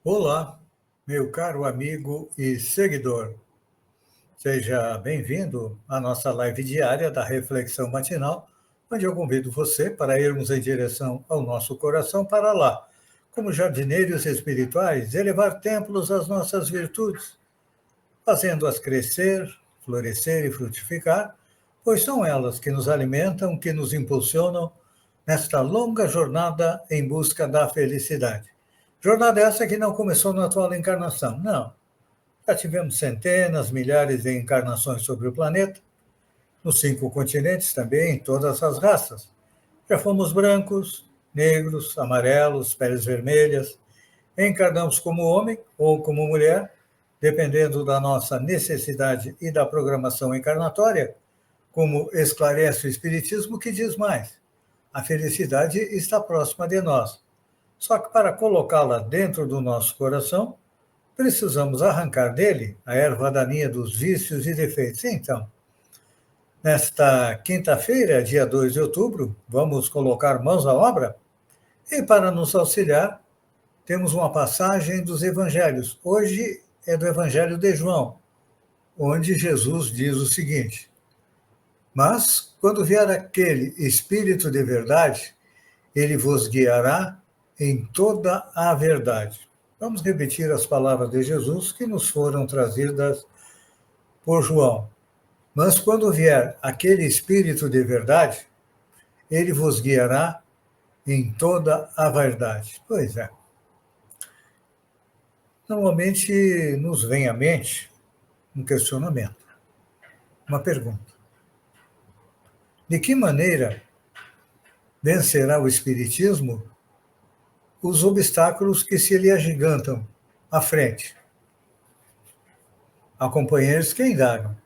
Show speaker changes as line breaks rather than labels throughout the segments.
Olá, meu caro amigo e seguidor. Seja bem-vindo à nossa live diária da Reflexão Matinal, onde eu convido você para irmos em direção ao nosso coração para lá, como jardineiros espirituais, elevar templos às nossas virtudes, fazendo-as crescer, florescer e frutificar, pois são elas que nos alimentam, que nos impulsionam nesta longa jornada em busca da felicidade. Jornada essa que não começou na atual encarnação, não. Já tivemos centenas, milhares de encarnações sobre o planeta, nos 5 continentes também, em todas as raças. Já fomos brancos, negros, amarelos, peles vermelhas, encarnamos como homem ou como mulher, dependendo da nossa necessidade e da programação encarnatória, como esclarece o Espiritismo, que diz mais: a felicidade está próxima de nós. Só que para colocá-la dentro do nosso coração, precisamos arrancar dele a erva daninha dos vícios e defeitos. Então, nesta quinta-feira, dia 2 de outubro, vamos colocar mãos à obra? E para nos auxiliar, temos uma passagem dos evangelhos. Hoje é do Evangelho de João, onde Jesus diz o seguinte: mas, quando vier aquele Espírito de verdade, ele vos guiará em toda a verdade. Vamos repetir as palavras de Jesus que nos foram trazidas por João. Mas quando vier aquele Espírito de verdade, ele vos guiará em toda a verdade. Pois é. Normalmente nos vem à mente um questionamento, uma pergunta. De que maneira vencerá o Espiritismo os obstáculos que se lhe agigantam à frente? Há companheiros que indagam: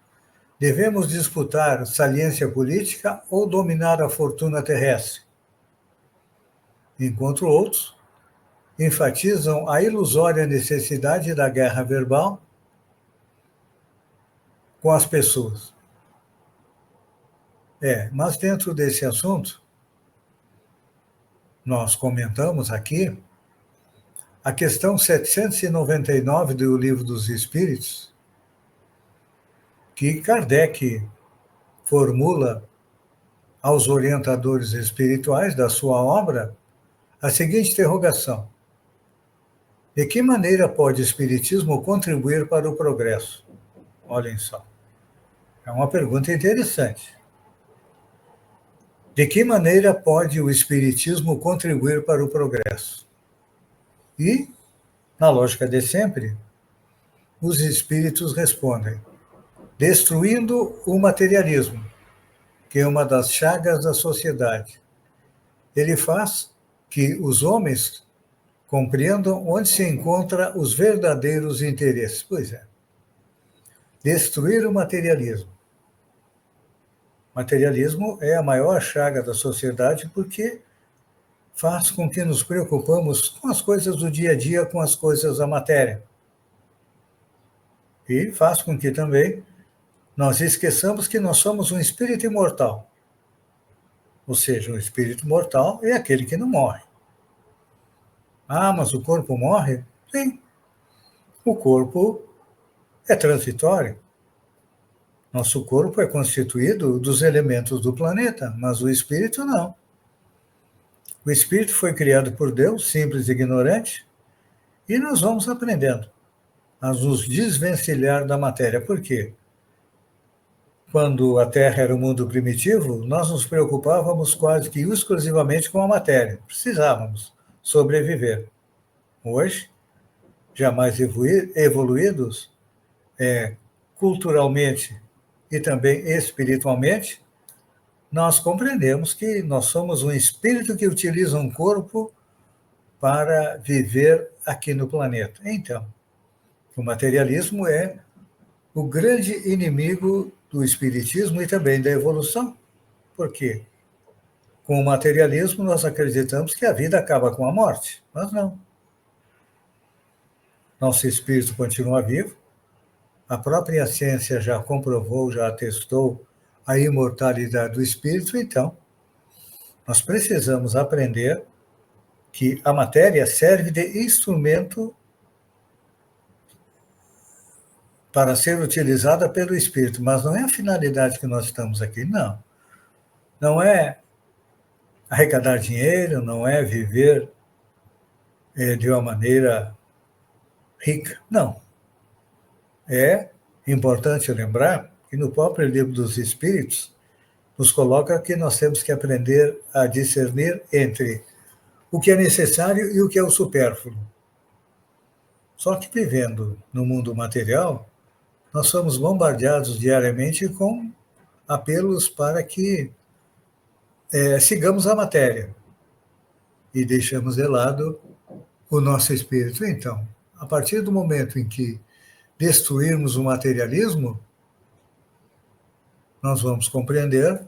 devemos disputar saliência política ou dominar a fortuna terrestre? Enquanto outros enfatizam a ilusória necessidade da guerra verbal com as pessoas. Mas dentro desse assunto, nós comentamos aqui a questão 799 do Livro dos Espíritos, que Kardec formula aos orientadores espirituais da sua obra a seguinte interrogação: de que maneira pode o Espiritismo contribuir para o progresso? Olhem só, é uma pergunta interessante. De que maneira pode o Espiritismo contribuir para o progresso? E, na lógica de sempre, os espíritos respondem: destruindo o materialismo, que é uma das chagas da sociedade. Ele faz que os homens compreendam onde se encontram os verdadeiros interesses. Pois é. Destruir o materialismo. Materialismo é a maior chaga da sociedade porque faz com que nos preocupamos com as coisas do dia a dia, com as coisas da matéria. E faz com que também nós esqueçamos que nós somos um espírito imortal. Ou seja, um espírito mortal é aquele que não morre. Ah, mas o corpo morre? Sim. O corpo é transitório. Nosso corpo é constituído dos elementos do planeta, mas o espírito não. O espírito foi criado por Deus, simples e ignorante, e nós vamos aprendendo a nos desvencilhar da matéria. Por quê? Quando a Terra era o mundo primitivo, nós nos preocupávamos quase que exclusivamente com a matéria. Precisávamos sobreviver. Hoje, já mais evoluídos, culturalmente e também espiritualmente, nós compreendemos que nós somos um espírito que utiliza um corpo para viver aqui no planeta. Então, o materialismo é o grande inimigo do espiritismo e também da evolução. Por quê? Com o materialismo, nós acreditamos que a vida acaba com a morte, mas não. Nosso espírito continua vivo. A própria ciência já comprovou, já atestou a imortalidade do espírito, então nós precisamos aprender que a matéria serve de instrumento para ser utilizada pelo Espírito, mas não é a finalidade que nós estamos aqui, não. Não é arrecadar dinheiro, não é viver de uma maneira rica, não. É importante lembrar que no próprio Livro dos Espíritos nos coloca que nós temos que aprender a discernir entre o que é necessário e o que é o supérfluo. Só que vivendo no mundo material, nós somos bombardeados diariamente com apelos para que sigamos a matéria e deixamos de lado o nosso espírito. Então, a partir do momento em que destruirmos o materialismo, nós vamos compreender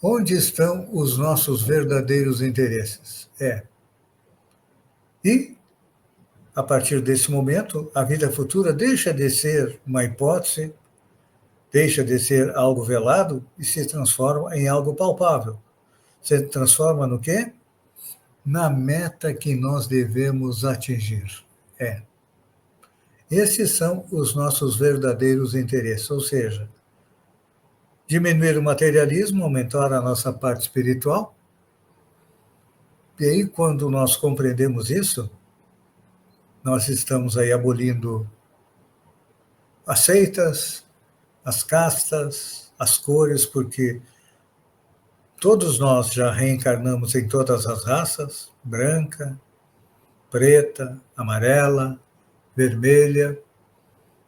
onde estão os nossos verdadeiros interesses. E, a partir desse momento, a vida futura deixa de ser uma hipótese, deixa de ser algo velado e se transforma em algo palpável. Se transforma no quê? Na meta que nós devemos atingir. Esses são os nossos verdadeiros interesses, ou seja, diminuir o materialismo, aumentar a nossa parte espiritual. E aí, quando nós compreendemos isso, nós estamos aí abolindo as seitas, as castas, as cores, porque todos nós já reencarnamos em todas as raças, branca, preta, amarela, vermelha,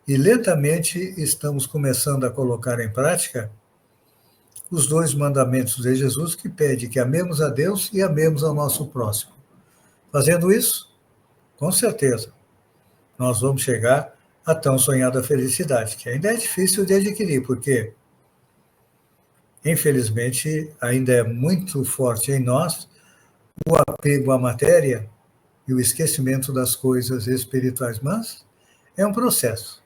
e lentamente estamos começando a colocar em prática os 2 mandamentos de Jesus que pede que amemos a Deus e amemos ao nosso próximo. Fazendo isso, com certeza, nós vamos chegar à tão sonhada felicidade, que ainda é difícil de adquirir, porque, infelizmente, ainda é muito forte em nós o apego à matéria e o esquecimento das coisas espirituais, mas é um processo.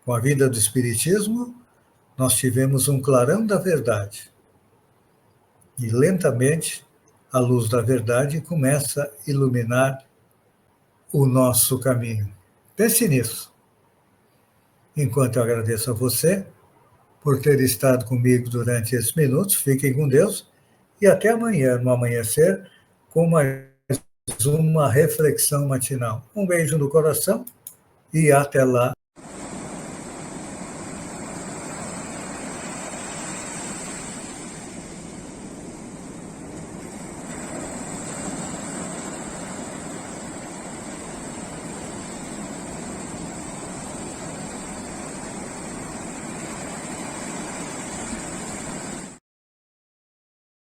Com a vinda do Espiritismo, nós tivemos um clarão da verdade. E lentamente, a luz da verdade começa a iluminar o nosso caminho. Pense nisso. Enquanto eu agradeço a você por ter estado comigo durante esses minutos, fiquem com Deus e até amanhã, no amanhecer, com mais uma reflexão matinal. Um beijo no coração e até lá.